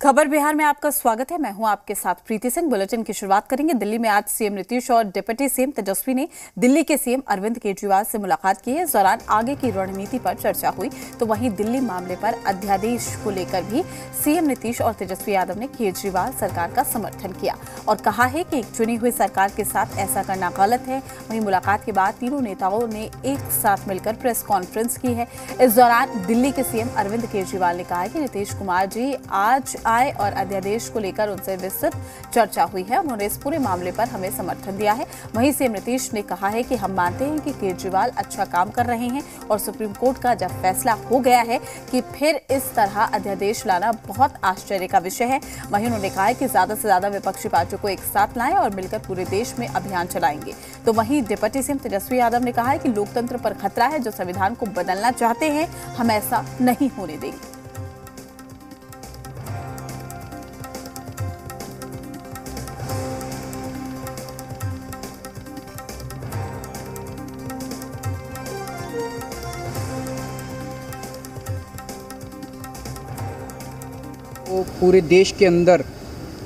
खबर बिहार में आपका स्वागत है। मैं हूं आपके साथ प्रीति सिंह। बुलेटिन की शुरुआत करेंगे। दिल्ली में आज सीएम नीतीश और डिप्टी सीएम तेजस्वी ने दिल्ली के सीएम अरविंद केजरीवाल से मुलाकात की है। इस दौरान आगे की रणनीति पर चर्चा हुई। तो वहीं दिल्ली मामले पर अध्यादेश को लेकर भी सीएम नीतीश और तेजस्वी यादव ने केजरीवाल सरकार का समर्थन किया और कहा है कि एक चुनी हुई सरकार के साथ ऐसा करना गलत है। वहीं मुलाकात के बाद तीनों नेताओं ने एक साथ मिलकर प्रेस कॉन्फ्रेंस की है। इस दौरान दिल्ली के सीएम अरविंद केजरीवाल ने कहा कि नीतीश कुमार जी आज आए और अध्यादेश को लेकर उनसे विस्तृत चर्चा हुई है। उन्होंने इस पूरे मामले पर हमें समर्थन दिया है। वहीं सीएम नीतीश ने कहा है कि हम मानते हैं कि केजरीवाल अच्छा काम कर रहे हैं और सुप्रीम कोर्ट का जब फैसला हो गया है कि फिर इस तरह अध्यादेश लाना बहुत आश्चर्य का विषय है। वहीं उन्होंने कहा है कि ज्यादा से ज्यादा विपक्षी पार्टियों को एक साथ लाएं और मिलकर पूरे देश में अभियान चलाएंगे। तो वहीं डिप्टी सीएम तेजस्वी यादव ने कहा है कि लोकतंत्र पर खतरा है। जो संविधान को बदलना चाहते हैं हम ऐसा नहीं होने देंगे। वो पूरे देश के अंदर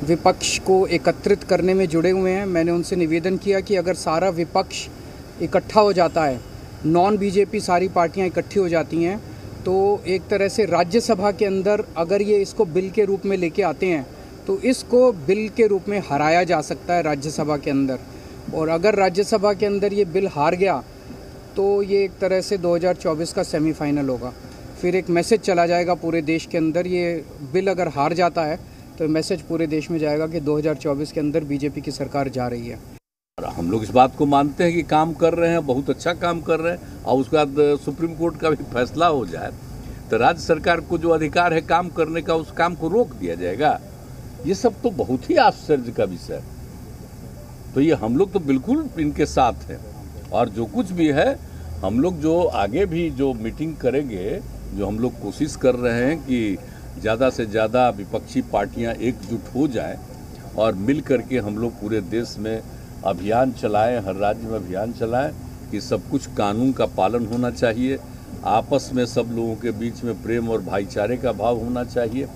विपक्ष को एकत्रित करने में जुड़े हुए हैं। मैंने उनसे निवेदन किया कि अगर सारा विपक्ष इकट्ठा हो जाता है, नॉन बीजेपी सारी पार्टियां इकट्ठी हो जाती हैं, तो एक तरह से राज्यसभा के अंदर अगर ये इसको बिल के रूप में लेके आते हैं तो इसको बिल के रूप में हराया जा सकता है राज्यसभा के अंदर। और अगर राज्यसभा के अंदर ये बिल हार गया तो ये एक तरह से 2024 का सेमीफाइनल होगा। फिर एक मैसेज चला जाएगा पूरे देश के अंदर। ये बिल अगर हार जाता है तो मैसेज पूरे देश में जाएगा कि 2024 के अंदर बीजेपी की सरकार जा रही है। हम लोग इस बात को मानते हैं कि काम कर रहे हैं, बहुत अच्छा काम कर रहे हैं, और उसके बाद सुप्रीम कोर्ट का भी फैसला हो जाए तो राज्य सरकार को जो अधिकार है काम करने का, उस काम को रोक दिया जाएगा। ये सब तो बहुत ही आश्चर्य का विषय है। तो ये हम लोग तो बिल्कुल इनके साथ हैं, और जो कुछ भी है हम लोग जो आगे भी जो मीटिंग करेंगे, जो हम लोग कोशिश कर रहे हैं कि ज़्यादा से ज़्यादा विपक्षी पार्टियां एकजुट हो जाएं और मिल करके हम लोग पूरे देश में अभियान चलाएं, हर राज्य में अभियान चलाएं कि सब कुछ कानून का पालन होना चाहिए, आपस में सब लोगों के बीच में प्रेम और भाईचारे का भाव होना चाहिए,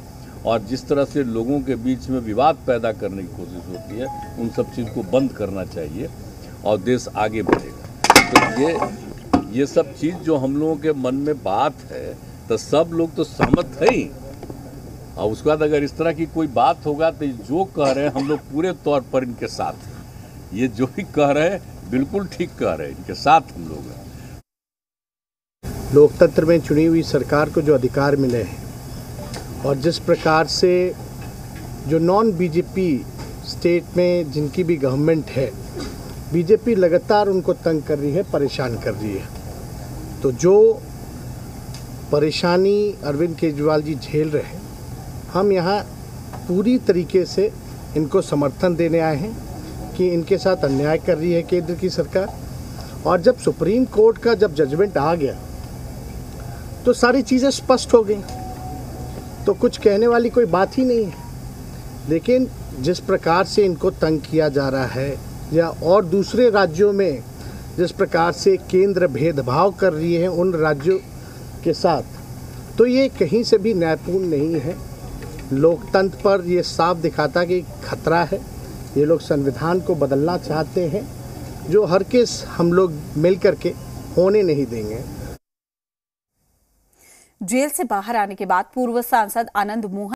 और जिस तरह से लोगों के बीच में विवाद पैदा करने की कोशिश होती है उन सब चीज़ को बंद करना चाहिए और देश आगे बढ़ेगा। तो ये सब चीज़ जो हम लोगों के मन में बात है तो सब लोग तो सहमत है ही, और उसके बाद अगर इस तरह की कोई बात होगा तो जो कह रहे हैं हम लोग पूरे तौर पर इनके साथ हैं। ये जो भी कह रहे हैं बिल्कुल ठीक कह रहे हैं, इनके साथ हम लोग हैं। लोकतंत्र में चुनी हुई सरकार को जो अधिकार मिले हैं और जिस प्रकार से जो नॉन बीजेपी स्टेट में जिनकी भी गवर्नमेंट है, बीजेपी लगातार उनको तंग कर रही है, परेशान कर रही है। तो जो परेशानी अरविंद केजरीवाल जी झेल रहे हैं, हम यहाँ पूरी तरीके से इनको समर्थन देने आए हैं कि इनके साथ अन्याय कर रही है केंद्र की सरकार। और जब सुप्रीम कोर्ट का जब जजमेंट आ गया तो सारी चीज़ें स्पष्ट हो गई, तो कुछ कहने वाली कोई बात ही नहीं है। लेकिन जिस प्रकार से इनको तंग किया जा रहा है, या और दूसरे राज्यों में जिस प्रकार से केंद्र भेदभाव कर रही है उन राज्यों के साथ, तो ये कहीं से भी न्यायपूर्ण नहीं है। लोकतंत्र पर ये साफ दिखाता कि खतरा है। ये लोग संविधान को बदलना चाहते हैं, जो हर केस हम लोग मिल करके होने नहीं देंगे। जेल से बाहर आने के बाद पूर्व सांसद आनंद मोहन